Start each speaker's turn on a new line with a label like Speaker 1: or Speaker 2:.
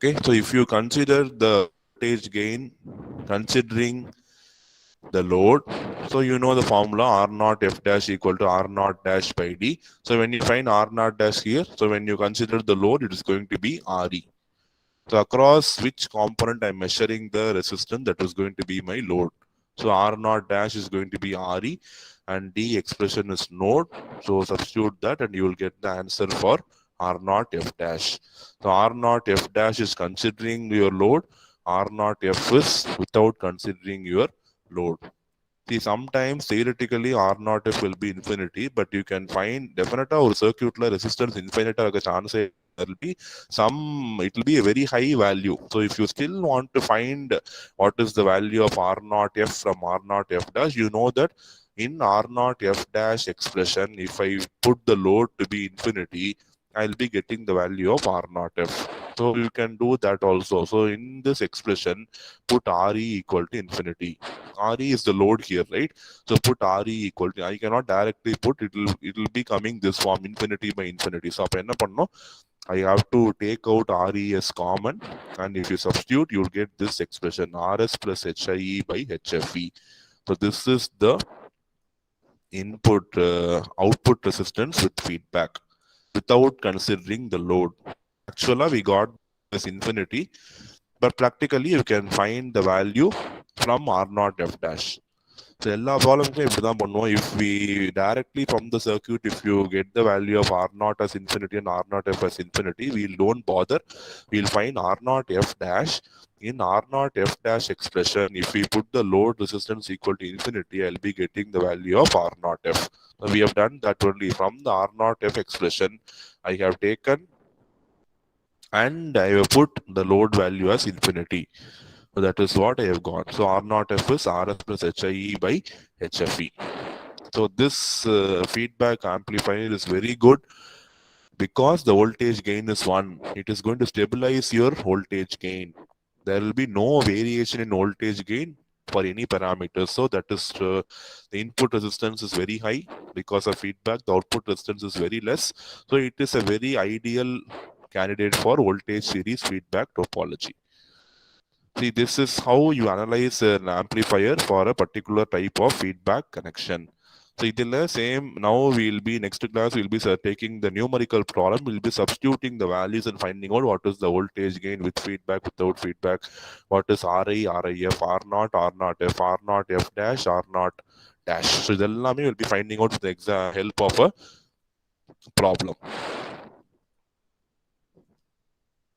Speaker 1: Okay, so if you consider the voltage gain considering the load, so you know the formula R naught F dash equal to R naught dash by D. So when you find R naught dash here, so when you consider the load, it is going to be RE. So across which component I'm measuring the resistance, that is going to be my load. So R naught dash is going to be RE and D expression is node. So substitute that and you will get the answer for R naught F dash. So R naught F dash is considering your load. R naught F is without considering your load. See, sometimes theoretically R naught F will be infinity, but you can find definite or circuit resistance infinite chance there will be some, it will be a very high value. So if you still want to find what is the value of R naught F from R naught F dash, you know that in R naught F dash expression, if I put the load to be infinity, I'll be getting the value of R naught F. So you can do that also. So in this expression, put RE equal to infinity. RE is the load here, right? So put RE equal to, I cannot directly put, it will be coming this form infinity by infinity. So அப்ப என்ன பண்ணணும்? I have to take out RE as common, and if you substitute, you'll get this expression RS plus HIE by HFE. So this is the input output resistance with feedback without considering the load. Actually, we got this infinity, but practically you can find the value from R naught F dash. So எல்லா ப்ராப்ளம்க்கும் இப்படி தான் பண்ணுவோம். If we directly from the circuit, if you get the value of R naught as infinity and R naught F as infinity, we don't bother. We'll find R naught F dash. In R naught F dash expression, if we put the load resistance equal to infinity, I'll be getting the value of R naught F. So we have done that only from the R naught F expression. I have taken and I have put the load value as infinity. So that is what I have got. So R naught F is RS plus HIE by HFE. So this feedback amplifier is very good because the voltage gain is 1. It is going to stabilize your voltage gain. There will be no variation in voltage gain for any parameters. So that is the input resistance is very high because of feedback. The output resistance is very less. So it is a very ideal candidate for voltage series feedback topology. See, this is how you analyze an amplifier for a particular type of feedback connection. So, idilla same. Now we'll be next class. We'll be taking the numerical problem. We'll be substituting the values and finding out what is the voltage gain with feedback, without feedback. What is RI, RIF, R naught, R naught F, R naught F dash, R naught dash. So, idellame we'll be finding out with the help of a problem.